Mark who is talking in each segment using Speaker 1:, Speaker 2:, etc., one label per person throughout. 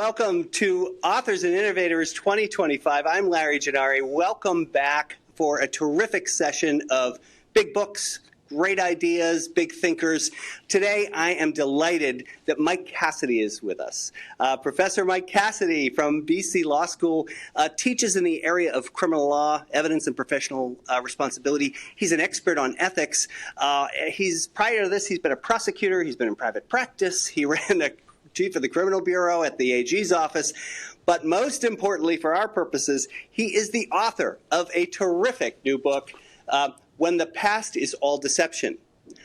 Speaker 1: Welcome to Authors and Innovators 2025. I'm Larry Gennari. Welcome back for a terrific session of big books, great ideas, big thinkers. Today, I am delighted that Mike Cassidy is with us. Professor Mike Cassidy from BC Law School teaches in the area of criminal law, evidence, and professional responsibility. He's an expert on ethics. Prior to this, he's been a prosecutor. He's been in private practice. He ran the chief of the criminal bureau at the AG's office. But most importantly for our purposes, he is the author of a terrific new book, When the Past is All Deception.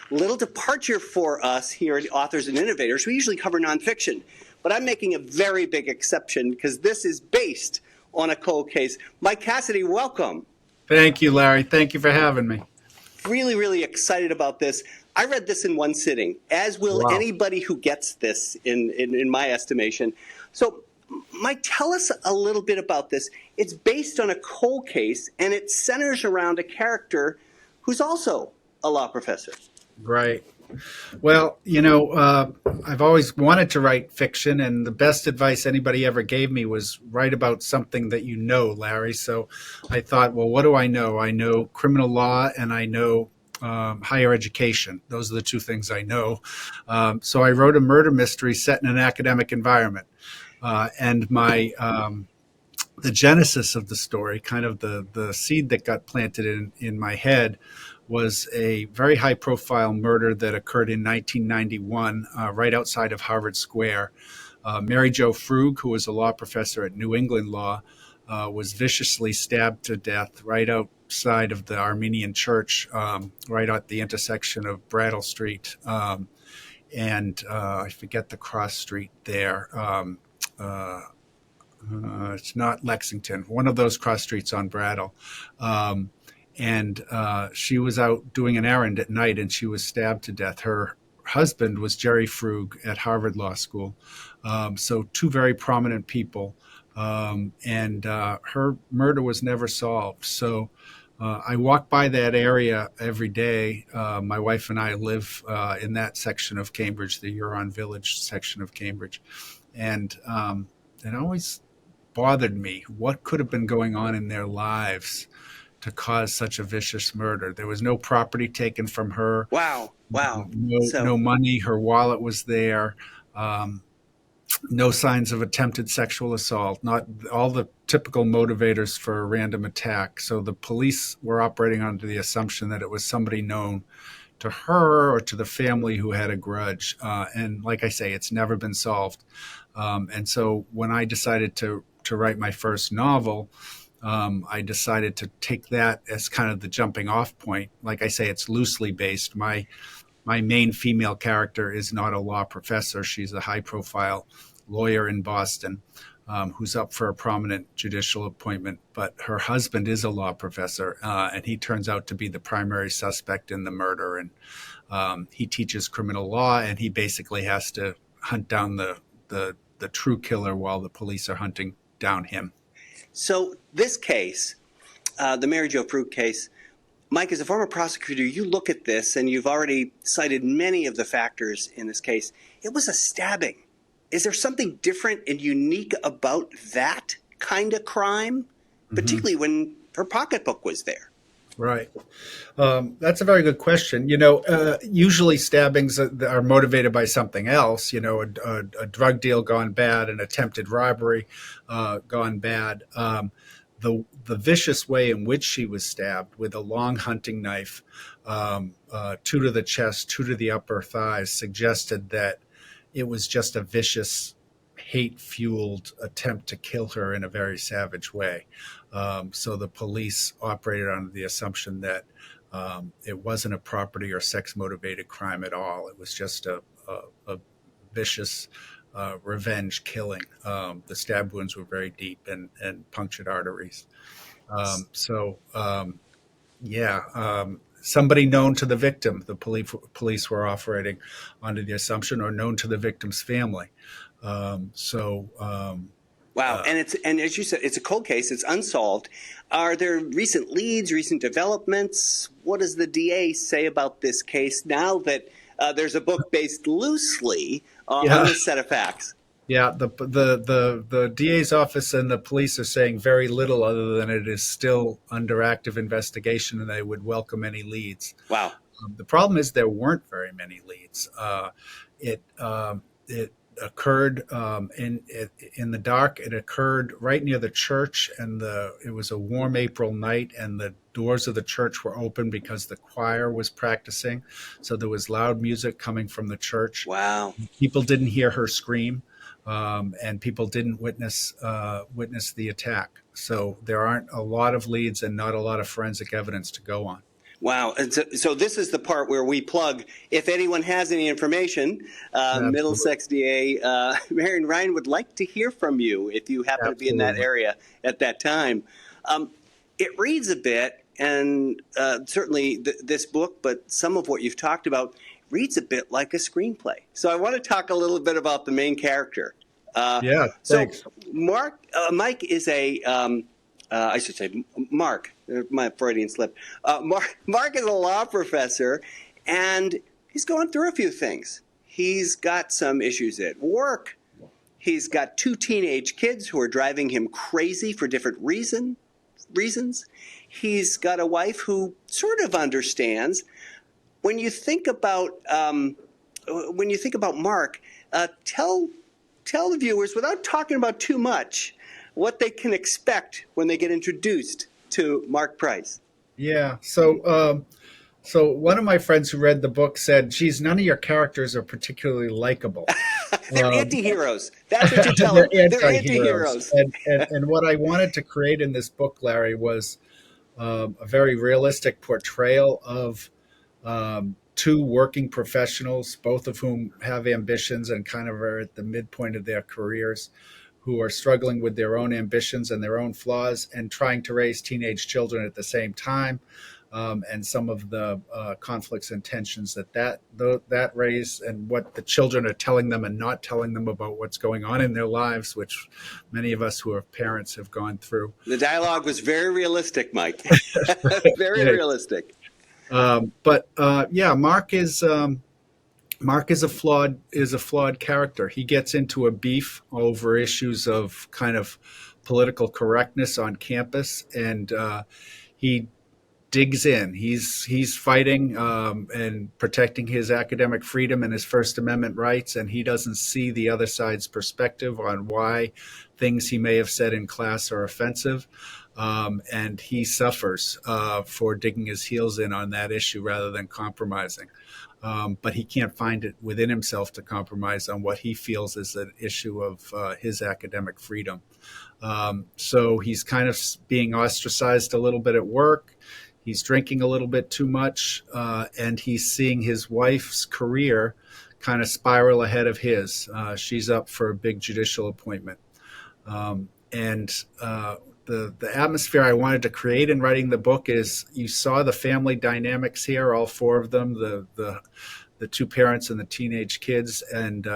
Speaker 1: Little departure for us here at Authors and Innovators. We usually cover nonfiction, but I'm making a very big exception because this is based on a cold case. Mike Cassidy, welcome.
Speaker 2: Thank you, Larry. Thank you for having me.
Speaker 1: Really, really excited about this. I read this in one sitting, as will anybody who gets this in my estimation. So, Mike, tell us a little bit about this. It's based on a cold case, and it centers around a character who's also a law professor.
Speaker 2: Right. Well, I've always wanted to write fiction, and the best advice anybody ever gave me was write about something that you know, Larry. So I thought, well, what do I know? I know criminal law, and I know higher education. Those are the two things I know. So I wrote a murder mystery set in an academic environment. And the genesis of the story, kind of the seed that got planted in my head, was a very high-profile murder that occurred in 1991 right outside of Harvard Square. Mary Jo Frug, who was a law professor at New England Law, was viciously stabbed to death right outside of the Armenian Church, right at the intersection of Brattle Street and I forget the cross street there. It's not Lexington, one of those cross streets on Brattle. And she was out doing an errand at night, and she was stabbed to death. Her husband was Jerry Frug at Harvard Law School. So two very prominent people. And her murder was never solved. So I walk by that area every day. My wife and I live in that section of Cambridge, the Huron Village section of Cambridge. And it always bothered me. What could have been going on in their lives to cause such a vicious murder? There was no property taken from her.
Speaker 1: Wow.
Speaker 2: No money. Her wallet was there. No signs of attempted sexual assault, not all the typical motivators for a random attack. So the police were operating under the assumption that it was somebody known to her or to the family who had a grudge. And like I say, it's never been solved. And so when I decided to write my first novel, I decided to take that as kind of the jumping off point. Like I say, it's loosely based. My main female character is not a law professor. She's a high-profile lawyer in Boston who's up for a prominent judicial appointment. But her husband is a law professor, and he turns out to be the primary suspect in the murder. And he teaches criminal law, and he basically has to hunt down the true killer while the police are hunting down him.
Speaker 1: So this case, the Mary Jo Frug case, Mike, as a former prosecutor, you look at this, and you've already cited many of the factors in this case. It was a stabbing. Is there something different and unique about that kind of crime, particularly when her pocketbook was there?
Speaker 2: Right. That's a very good question. Usually stabbings are motivated by something else, a drug deal gone bad, an attempted robbery gone bad. The vicious way in which she was stabbed with a long hunting knife, 2 to the chest, 2 to the upper thighs, suggested that it was just a vicious, hate-fueled attempt to kill her in a very savage way. So the police operated under the assumption that it wasn't a property or sex-motivated crime at all. It was just a vicious revenge killing. The stab wounds were very deep and punctured arteries. Somebody known to the victim, the police were operating under the assumption, or known to the victim's family.
Speaker 1: Wow. And as you said, it's a cold case. It's unsolved. Are there recent leads, recent developments? What does the DA say about this case now that there's a book based loosely on this set of facts?
Speaker 2: Yeah, the DA's office and the police are saying very little other than it is still under active investigation and they would welcome any leads.
Speaker 1: Wow.
Speaker 2: The problem is there weren't very many leads. It occurred in the dark. It occurred right near the church, and it was a warm April night, and the doors of the church were open because the choir was practicing. So there was loud music coming from the church.
Speaker 1: Wow.
Speaker 2: People didn't hear her scream, and people didn't witness the attack. So there aren't a lot of leads and not a lot of forensic evidence to go on.
Speaker 1: Wow. And so this is the part where we plug, if anyone has any information, Middlesex DA Marion Ryan would like to hear from you if you happen to be in that area at that time. It reads a bit, and certainly this book, but some of what you've talked about reads a bit like a screenplay. So I want to talk a little bit about the main character.
Speaker 2: Thanks.
Speaker 1: So Mike is I should say Mark, my Freudian slip. Mark is a law professor, and he's going through a few things. He's got some issues at work. He's got 2 teenage kids who are driving him crazy for different reasons. He's got a wife who sort of understands. When you think about Mark, tell the viewers, without talking about too much, what they can expect when they get introduced to Mark Price.
Speaker 2: Yeah. So one of my friends who read the book said, "Geez, none of your characters are particularly likable."
Speaker 1: They're anti-heroes. That's what you tell them. They're anti-heroes.
Speaker 2: And what I wanted to create in this book, Larry, was a very realistic portrayal of 2 working professionals, both of whom have ambitions and kind of are at the midpoint of their careers, who are struggling with their own ambitions and their own flaws and trying to raise teenage children at the same time, and some of the conflicts and tensions that raise, and what the children are telling them and not telling them about what's going on in their lives, which many of us who are parents have gone through.
Speaker 1: The dialogue was very realistic, Mike. Very realistic.
Speaker 2: Mark is a flawed character. He gets into a beef over issues of kind of political correctness on campus, and he digs in. He's fighting and protecting his academic freedom and his First Amendment rights, and he doesn't see the other side's perspective on why things he may have said in class are offensive. And he suffers for digging his heels in on that issue rather than compromising. But he can't find it within himself to compromise on what he feels is an issue of his academic freedom. So he's kind of being ostracized a little bit at work. He's drinking a little bit too much, and he's seeing his wife's career kind of spiral ahead of his. She's up for a big judicial appointment. The atmosphere I wanted to create in writing the book is, you saw the family dynamics here, all 4 of them, the 2 parents and the teenage kids, and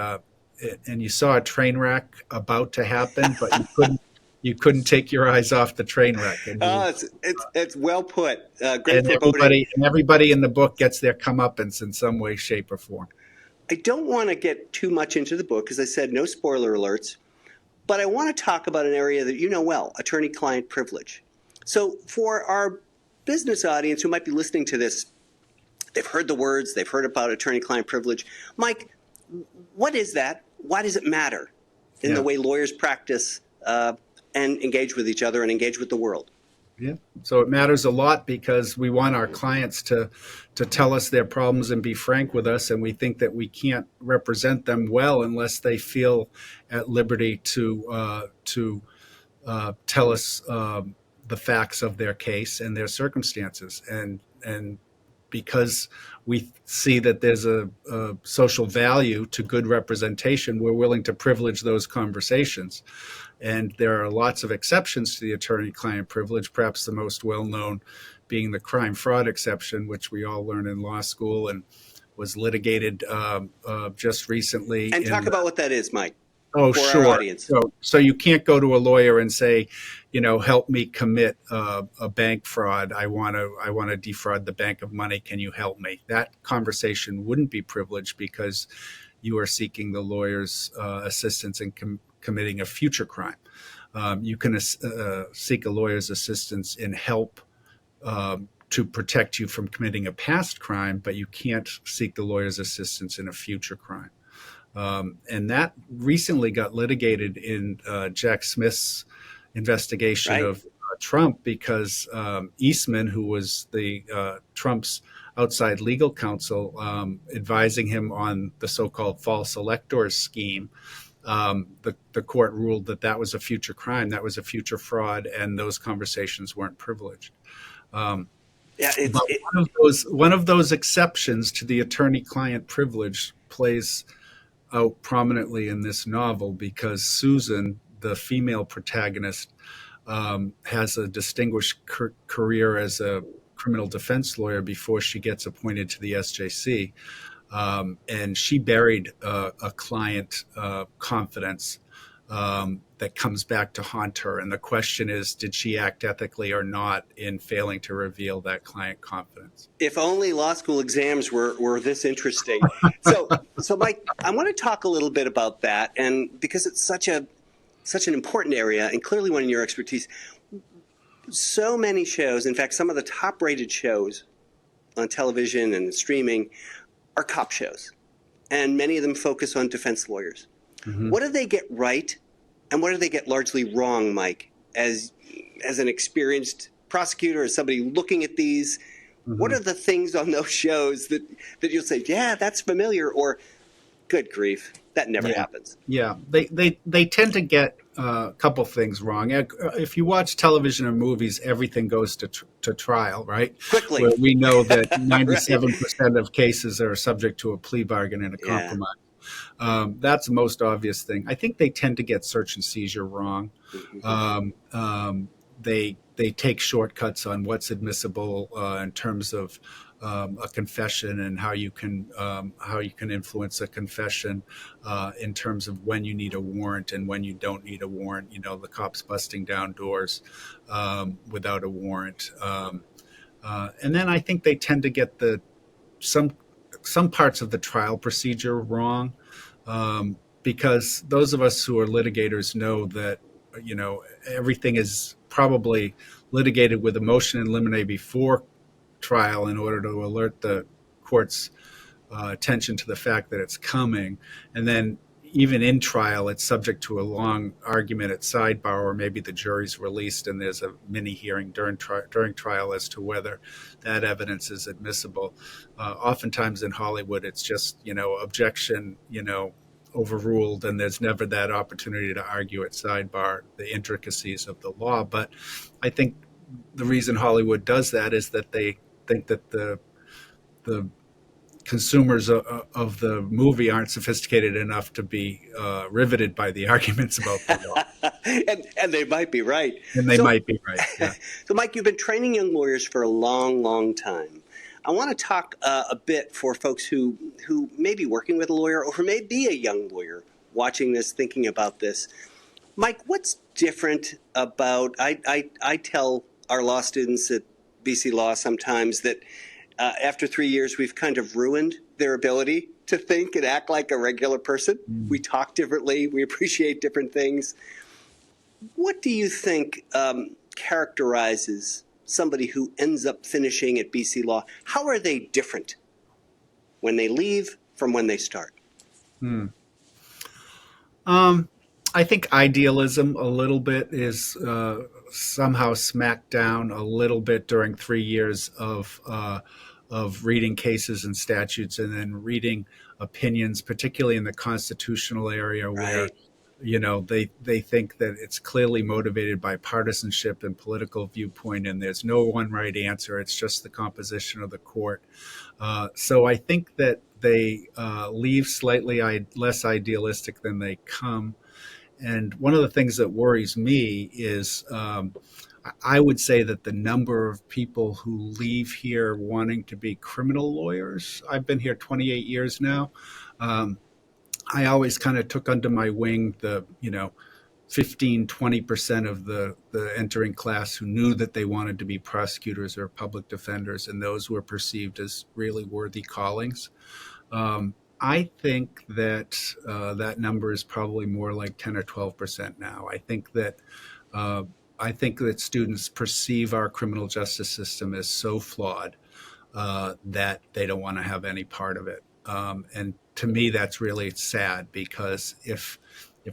Speaker 2: you saw a train wreck about to happen, but you couldn't take your eyes off the train wreck.
Speaker 1: It's well put.
Speaker 2: Great foreboding. And everybody in the book gets their comeuppance in some way, shape, or form.
Speaker 1: I don't want to get too much into the book, as I said, no spoiler alerts. But I want to talk about an area that you know well, attorney-client privilege. So for our business audience who might be listening to this, they've heard the words, they've heard about attorney-client privilege. Mike, what is that? Why does it matter in the way lawyers practice and engage with each other and engage with the world?
Speaker 2: Yeah. So it matters a lot because we want our clients to tell us their problems and be frank with us, and we think that we can't represent them well unless they feel at liberty to tell us the facts of their case and their circumstances. And because we see that there's a social value to good representation, we're willing to privilege those conversations. And there are lots of exceptions to the attorney-client privilege, perhaps the most well-known being the crime-fraud exception, which we all learn in law school and was litigated just recently.
Speaker 1: And talk about what that is, Mike.
Speaker 2: Oh, sure. Our audience. So you can't go to a lawyer and say, help me commit a bank fraud. I want to defraud the bank of money. Can you help me? That conversation wouldn't be privileged because you are seeking the lawyer's assistance in committing a future crime. You can seek a lawyer's assistance in help to protect you from committing a past crime, but you can't seek the lawyer's assistance in a future crime. And that recently got litigated in Jack Smith's investigation
Speaker 1: Right.
Speaker 2: of Trump, because Eastman, who was the Trump's outside legal counsel, advising him on the so-called false electors scheme, the court ruled that that was a future crime, that was a future fraud, and those conversations weren't privileged.
Speaker 1: Yeah,
Speaker 2: But one of those exceptions to the attorney-client privilege plays out prominently in this novel, because Susan, the female protagonist, has a distinguished career as a criminal defense lawyer before she gets appointed to the SJC. And she buried a client confidence that comes back to haunt her. And the question is, did she act ethically or not in failing to reveal that client confidence?
Speaker 1: If only law school exams were this interesting. So Mike, I want to talk a little bit about that, and because it's such an important area and clearly one of your expertise. So many shows, in fact, some of the top-rated shows on television and streaming are cop shows, and many of them focus on defense lawyers. Mm-hmm. What do they get right, and what do they get largely wrong, Mike, as an experienced prosecutor, as somebody looking at these? Mm-hmm. What are the things on those shows that you'll say, yeah, that's familiar, or good grief, that never happens?
Speaker 2: Yeah, they tend to get a couple things wrong. If you watch television or movies, everything goes to trial, right?
Speaker 1: Quickly.
Speaker 2: Where we know that 97% of cases are subject to a plea bargain and a compromise. That's the most obvious thing. I think they tend to get search and seizure wrong. Mm-hmm. They take shortcuts on what's admissible in terms of a confession, and how you can influence a confession in terms of when you need a warrant and when you don't need a warrant. You know, the cops busting down doors without a warrant, and then I think they tend to get some parts of the trial procedure wrong, because those of us who are litigators know that, you know, everything is probably litigated with a motion in limine before trial in order to alert the court's attention to the fact that it's coming. And then even in trial, it's subject to a long argument at sidebar, or maybe the jury's released and there's a mini hearing during trial as to whether that evidence is admissible. Oftentimes in Hollywood, it's just, you know, objection, you know, overruled, and there's never that opportunity to argue at sidebar the intricacies of the law. But I think the reason Hollywood does that is that they think that the consumers of the movie aren't sophisticated enough to be riveted by the arguments about the law.
Speaker 1: and they might be right.
Speaker 2: And they might be right. Yeah.
Speaker 1: So, Mike, you've been training young lawyers for a long, long time. I want to talk a bit for folks who may be working with a lawyer, or who may be a young lawyer watching this, thinking about this. Mike, what's different about, I tell our law students at BC Law sometimes that after 3 years, we've kind of ruined their ability to think and act like a regular person. We talk differently. We appreciate different things. What do you think characterizes somebody who ends up finishing at BC Law? How are they different when they leave from when they start?
Speaker 2: I think idealism a little bit is somehow smacked down a little bit during 3 years of reading cases and statutes, and then reading opinions, particularly in the constitutional area, where you know they think that it's clearly motivated by partisanship and political viewpoint, and there's no one right answer. It's just the composition of the court. So I think that they leave slightly less idealistic than they come. And one of the things that worries me is I would say that the number of people who leave here wanting to be criminal lawyers, I've been here 28 years now. I always kind of took under my wing the, 15, 20% of the entering class who knew that they wanted to be prosecutors or public defenders, and those were perceived as really worthy callings. I think that that number is probably more like 10 or 12% now. Uh, I think that students perceive our criminal justice system as so flawed that they don't want to have any part of it. And to me, that's really sad, because if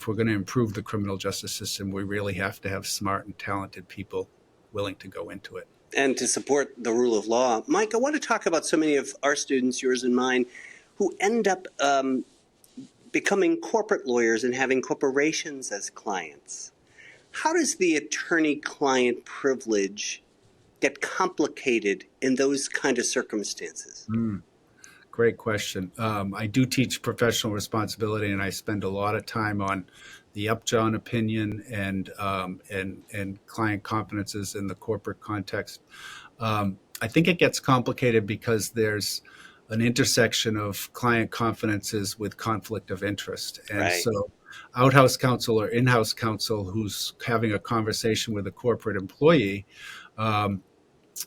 Speaker 2: we're going to improve the criminal justice system, we really have to have smart and talented people willing to go into it.
Speaker 1: And to support the rule of law. Mike, I want to talk about so many of our students, yours and mine, who end up becoming corporate lawyers and having corporations as clients. How does the attorney-client privilege get complicated in those kind of circumstances?
Speaker 2: Great question. I do teach professional responsibility, and I spend a lot of time on the Upjohn opinion and client confidences in the corporate context. I think it gets complicated because there's an intersection of client confidences with conflict of interest, and
Speaker 1: Right.
Speaker 2: so outhouse counsel or in-house counsel who's having a conversation with a corporate employee.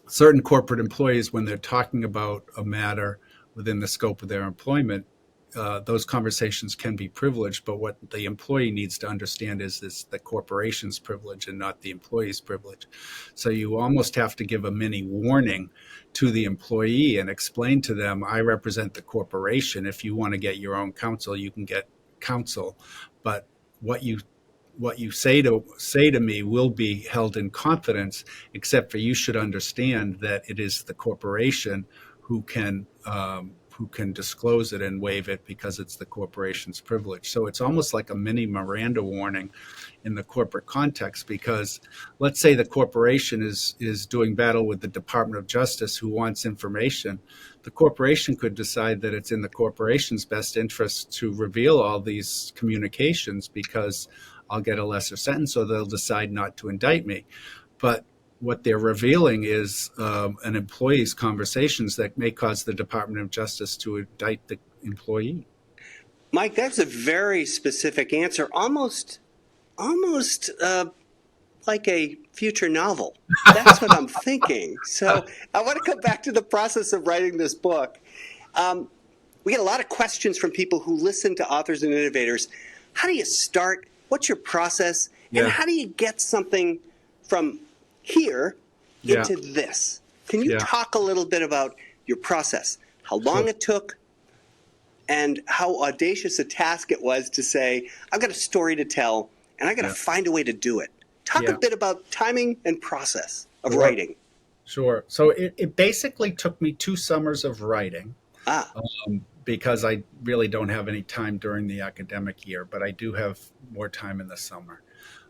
Speaker 2: Certain corporate employees, when they're talking about a matter within the scope of their employment, those conversations can be privileged, but what the employee needs to understand is this the corporation's privilege and not the employee's privilege. So you almost have to give a mini warning to the employee and explain to them, I represent the corporation. If you want to get your own counsel, you can get counsel, but what you say to me will be held in confidence, except for you should understand that it is the corporation who can disclose it and waive it because it's the corporation's privilege. So it's almost like a mini Miranda warning in the corporate context, because let's say the corporation is doing battle with the Department of Justice who wants information. The corporation could decide that it's in the corporation's best interest to reveal all these communications because I'll get a lesser sentence, or they'll decide not to indict me. But what they're revealing is an employee's conversations that may cause the Department of Justice to indict the employee.
Speaker 1: Mike, that's a very specific answer, almost like a future novel. That's what I'm thinking. So I want to come back to the process of writing this book. We get a lot of questions from people who listen to authors and innovators. How do you start? What's your process? And how do you get something from here into this? Can you talk a little bit about your process, how long it took, and how audacious a task it was to say, I've got a story to tell, and I've got to find a way to do it. Talk a bit about timing and process of writing.
Speaker 2: Sure. So it basically took me 2 summers of writing. Because I really don't have any time during the academic year, but I do have more time in the summer.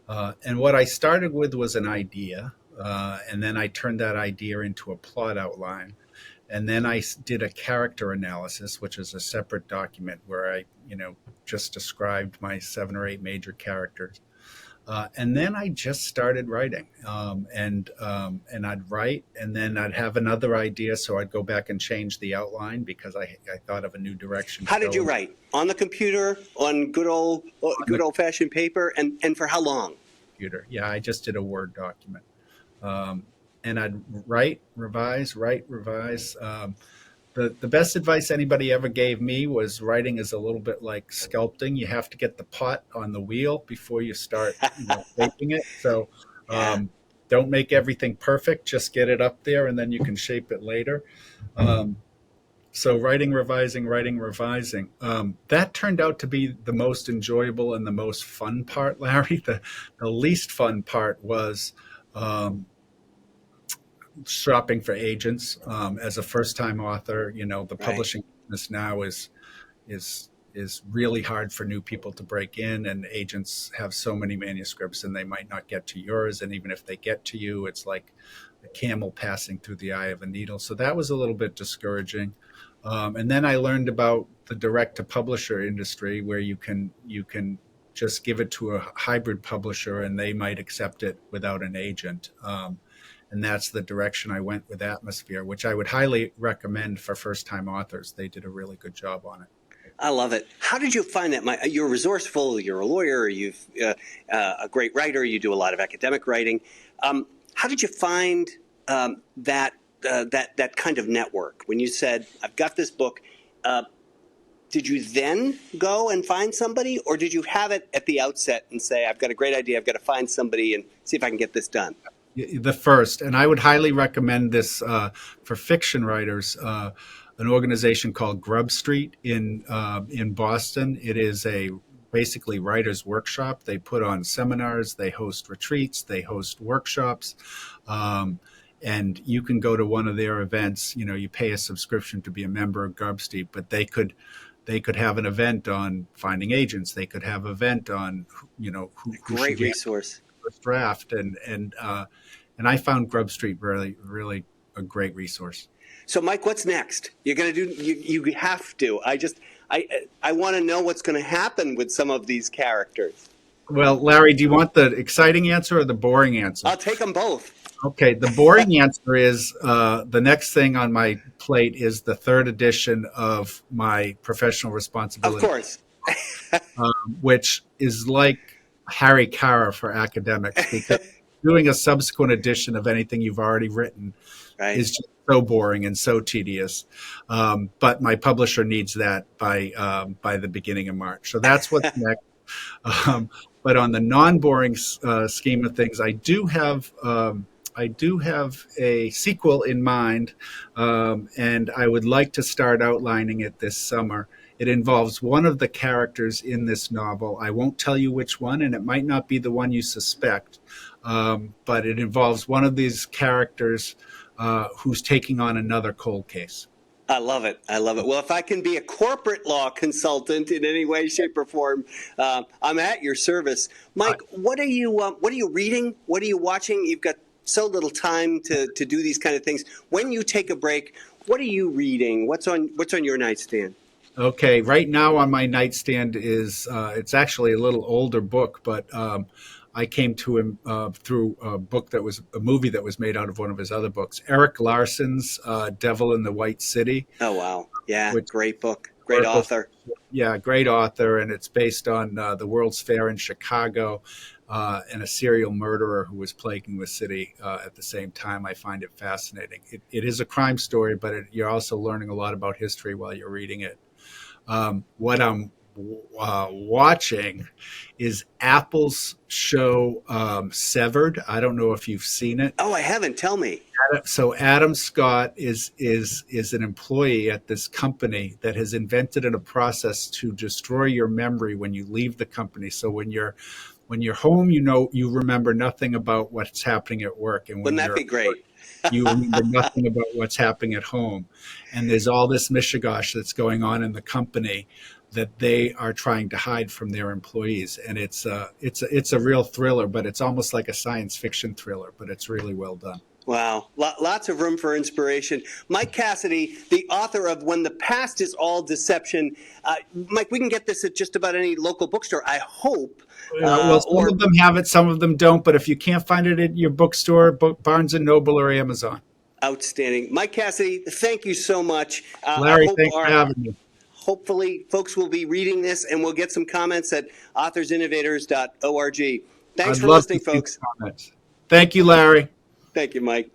Speaker 2: And what I started with was an idea, and then I turned that idea into a plot outline. And then I did a character analysis, which is a separate document where I, just described my 7 or 8 major characters. And then I just started writing, and I'd write, and then I'd have another idea, so I'd go back and change the outline because I thought of a new direction.
Speaker 1: How did you write? On the computer, on good old-fashioned paper, and for how long?
Speaker 2: Computer. Yeah, I just did a Word document, and I'd write, revise. The best advice anybody ever gave me was writing is a little bit like sculpting. You have to get the pot on the wheel before you start shaping it. So don't make everything perfect. Just get it up there, and then you can shape it later. So writing, revising. That turned out to be the most enjoyable and the most fun part, Larry. The least fun part was shopping for agents. As a first-time author, the publishing business now is really hard for new people to break in, and agents have so many manuscripts and they might not get to yours, and even if they get to you, it's like a camel passing through the eye of a needle. So that was a little bit discouraging. And then I learned about the direct-to-publisher industry, where you can just give it to a hybrid publisher and they might accept it without an agent. And that's the direction I went with Atmosphere, which I would highly recommend for first-time authors. They did a really good job on it.
Speaker 1: I love it. How did you find that? You're resourceful. You're a lawyer. You're a great writer. You do a lot of academic writing. How did you find that kind of network when you said, I've got this book? did you then go and find somebody, or did you have it at the outset and say, I've got a great idea, I've got to find somebody and see if I can get this done?
Speaker 2: The first, and I would highly recommend this for fiction writers. An organization called Grub Street in Boston. It is a basically writers' workshop. They put on seminars, they host retreats, they host workshops, and you can go to one of their events. You know, you pay a subscription to be a member of Grub Street, but they could have an event on finding agents. They could have an event on, you know, who
Speaker 1: great resource.
Speaker 2: First draft, and I found Grub Street really a great resource.
Speaker 1: So, Mike, what's next? You're going to do. You have to. I want to know what's going to happen with some of these characters.
Speaker 2: Well, Larry, do you want the exciting answer or the boring answer?
Speaker 1: I'll take them both. Okay,
Speaker 2: the boring answer is the next thing on my plate is the third edition of my professional responsibility.
Speaker 1: Of course.
Speaker 2: Which is like Harry Carra for academics, because doing a subsequent edition of anything you've already written is just so boring and so tedious. But my publisher needs that by the beginning of March. So that's what's next. But on the non-boring scheme of things, I do have a sequel in mind, and I would like to start outlining it this summer. It involves one of the characters in this novel. I won't tell you which one, and it might not be the one you suspect, but it involves one of these characters who's taking on another cold case.
Speaker 1: I love it. I love it. Well, if I can be a corporate law consultant in any way, shape, or form, I'm at your service. Mike, what are you reading? What are you watching? You've got so little time to do these kind of things. When you take a break, what are you reading? What's on your nightstand?
Speaker 2: Okay, right now on my nightstand is it's actually a little older book, but I came to him through a movie that was made out of one of his other books, Eric Larson's Devil in the White City.
Speaker 1: Oh, wow. Yeah, great book. Great author.
Speaker 2: Yeah, great author, and it's based on the World's Fair in Chicago and a serial murderer who was plaguing the city at the same time. I find it fascinating. It is a crime story, but you're also learning a lot about history while you're reading it. What I'm watching is Apple's show Severed. I don't know if you've seen it.
Speaker 1: Oh, I haven't. Tell me.
Speaker 2: So Adam Scott is an employee at this company that has invented a process to destroy your memory when you leave the company. So when you're home, you remember nothing about what's happening at work, and when
Speaker 1: wouldn't that be great?
Speaker 2: You remember nothing about what's happening at home. And there's all this mishigosh that's going on in the company that they are trying to hide from their employees. And it's a real thriller, but it's almost like a science fiction thriller, but it's really well done.
Speaker 1: Wow. Lots of room for inspiration. Mike Cassidy, the author of When the Past is All Deception. Mike, we can get this at just about any local bookstore, I hope.
Speaker 2: Well, some of them have it, some of them don't. But if you can't find it at your bookstore, Barnes & Noble or Amazon.
Speaker 1: Outstanding. Mike Cassidy, thank you so much.
Speaker 2: Larry, thanks for having me.
Speaker 1: Hopefully, folks will be reading this, and we'll get some comments at authorsinnovators.org. Thanks for listening, folks.
Speaker 2: Thank you, Larry.
Speaker 1: Thank you, Mike.